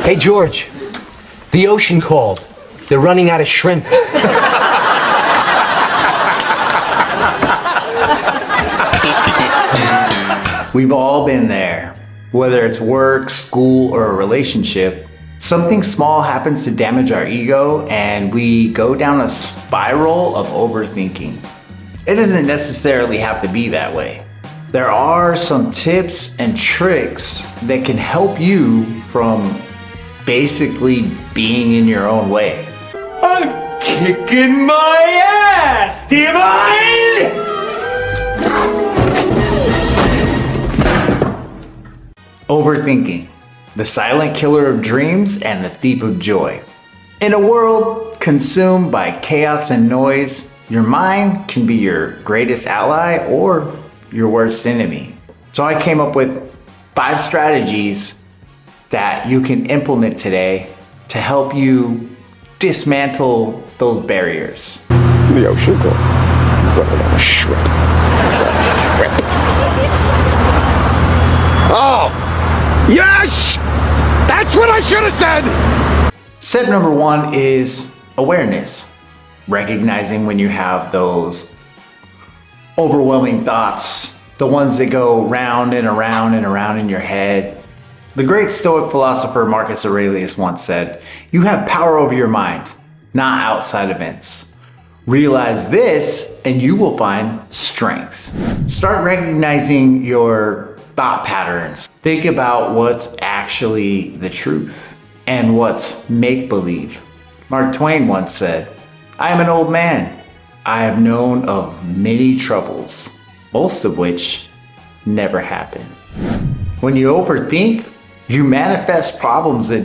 Hey, George, the ocean called. They're running out of shrimp. We've all been there. Whether it's work, school, or a relationship, something small happens to damage our ego and we go down a spiral of overthinking. It doesn't necessarily have to be that way. There are some tips and tricks that can help you from basically being in your own way. I'm kicking my ass, Divine! Overthinking, the silent killer of dreams and the thief of joy. In a world consumed by chaos and noise, your mind can be your greatest ally or your worst enemy. So I came up with 5 strategies that you can implement today to help you dismantle those barriers. The ocean goes. Running out of shrimp. Oh! Yes! That's what I should have said! Step number 1 is awareness. Recognizing when you have those overwhelming thoughts, the ones that go round and around and around in your head. The great Stoic philosopher Marcus Aurelius once said, "You have power over your mind, not outside events. Realize this and you will find strength." Start recognizing your thought patterns. Think about what's actually the truth and what's make-believe. Mark Twain once said, "I am an old man. I have known of many troubles, most of which never happen." When you overthink, you manifest problems that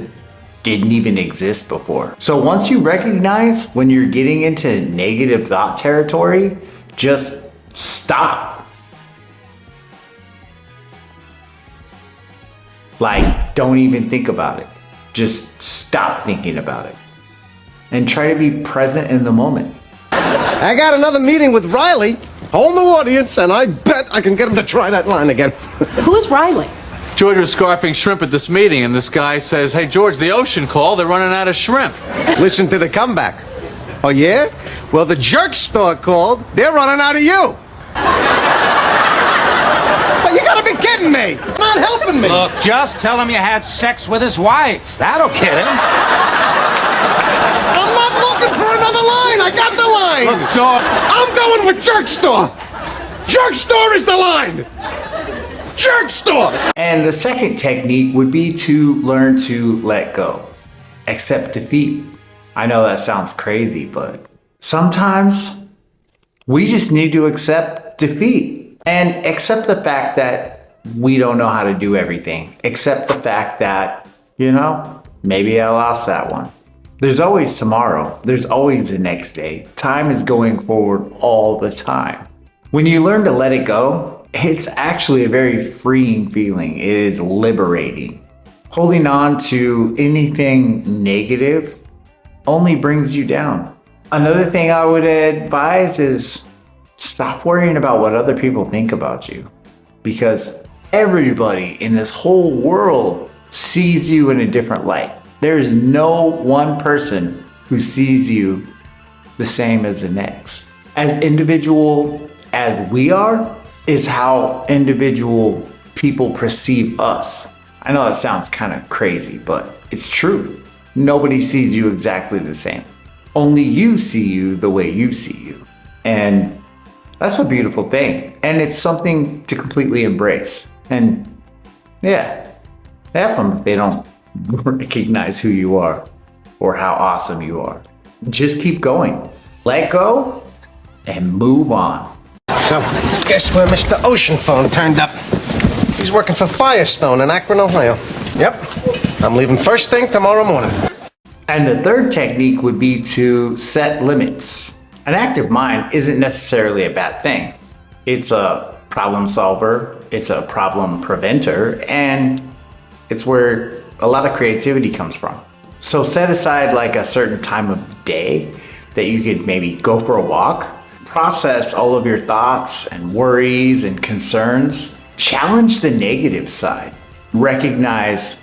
didn't even exist before. So once you recognize when you're getting into negative thought territory, just stop. Like, don't even think about it. Just stop thinking about it. And try to be present in the moment. I got another meeting with Riley, whole new audience, and I bet I can get him to try that line again. Who's Riley? George was scarfing shrimp at this meeting, and this guy says, "Hey, George, the ocean called. They're running out of shrimp." Listen to the comeback. Oh, yeah? Well, the jerk store called. They're running out of you. But you gotta be kidding me. You're not helping me. Look, just tell him you had sex with his wife. That'll kid him. I'm not looking for another line. I got the line. Look, George. I'm going with jerk store. Jerk store is the line. Jerk store. And the second technique would be to learn to let go. Accept defeat. I know that sounds crazy, but sometimes we just need to accept defeat and accept the fact that we don't know how to do everything. Accept the fact that, maybe I lost that one. There's always tomorrow. There's always the next day. Time is going forward all the time. When you learn to let it go, it's actually a very freeing feeling. It is liberating. Holding on to anything negative only brings you down. Another thing I would advise is stop worrying about what other people think about you, because everybody in this whole world sees you in a different light. There is no one person who sees you the same as the next. As individual as we are is how individual people perceive us. I know that sounds kind of crazy, but it's true. Nobody sees you exactly the same. Only you see you the way you see you. And that's a beautiful thing. And it's something to completely embrace. And yeah, have fun if they don't recognize who you are or how awesome you are. Just keep going. Let go and move on. So, guess where Mr. Ocean Phone turned up? He's working for Firestone in Akron, Ohio. Yep, I'm leaving first thing tomorrow morning. And the third technique would be to set limits. An active mind isn't necessarily a bad thing. It's a problem solver, it's a problem preventer, and it's where a lot of creativity comes from. So set aside like a certain time of day that you could maybe go for a walk, process all of your thoughts and worries and concerns, challenge the negative side, recognize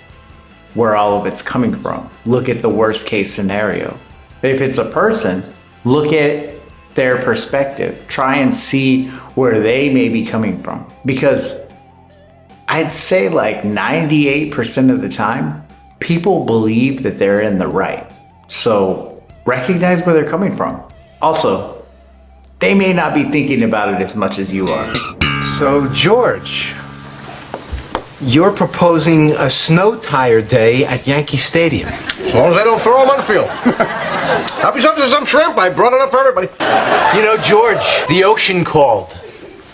where all of it's coming from. Look at the worst case scenario. If it's a person, look at their perspective. Try and see where they may be coming from. Because I'd say like 98% of the time, people believe that they're in the right. So recognize where they're coming from. Also, they may not be thinking about it as much as you are. So, George, you're proposing a snow tire day at Yankee Stadium. As long as they don't throw them on the field. Help yourself to some shrimp. I brought it up for everybody. You know, George, the ocean called.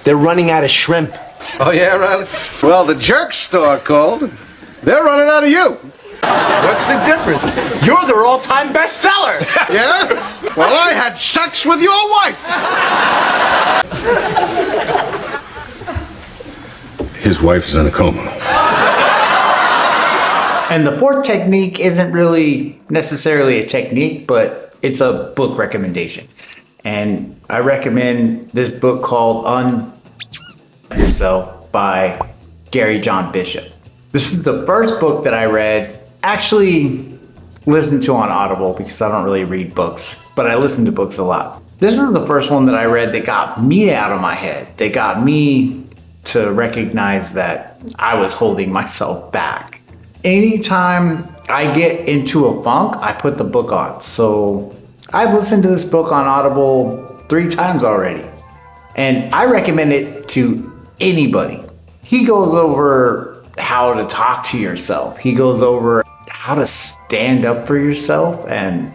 They're running out of shrimp. Oh, yeah, Riley? Well, the jerk store called. They're running out of you. What's the difference? You're their all-time bestseller. Yeah? Well, I had sex with your wife. His wife is in a coma. And the fourth technique isn't really necessarily a technique, but it's a book recommendation. And I recommend this book called Yourself by Gary John Bishop. This is the first book that I read, actually listened to on Audible because I don't really read books, but I listen to books a lot. This is the first one that I read that got me out of my head. That got me to recognize that I was holding myself back. Anytime I get into a funk, I put the book on. So I've listened to this book on Audible 3 times already. And I recommend it to anybody. He goes over how to talk to yourself. He goes over how to stand up for yourself and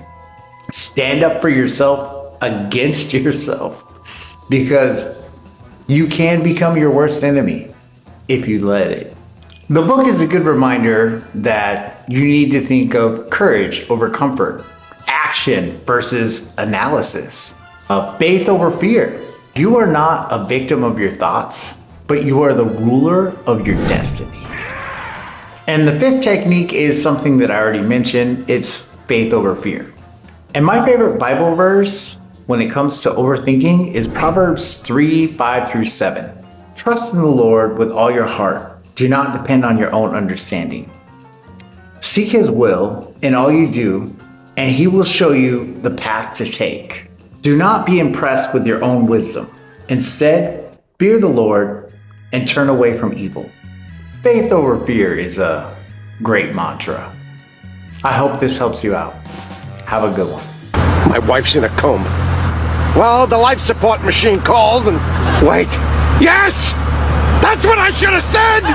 stand up for yourself against yourself. Because you can become your worst enemy if you let it. The book is a good reminder that you need to think of courage over comfort, action versus analysis, faith over fear. You are not a victim of your thoughts, but you are the ruler of your destiny. And the fifth technique is something that I already mentioned. It's faith over fear. And my favorite Bible verse when it comes to overthinking is Proverbs 3:5-7. Trust in the Lord with all your heart. Do not depend on your own understanding. Seek His will in all you do, and He will show you the path to take. Do not be impressed with your own wisdom. Instead, fear the Lord and turn away from evil. Faith over fear is a great mantra. I hope this helps you out. Have a good one. My wife's in a coma. Well, the life support machine called and... Wait. Yes! That's what I should have said!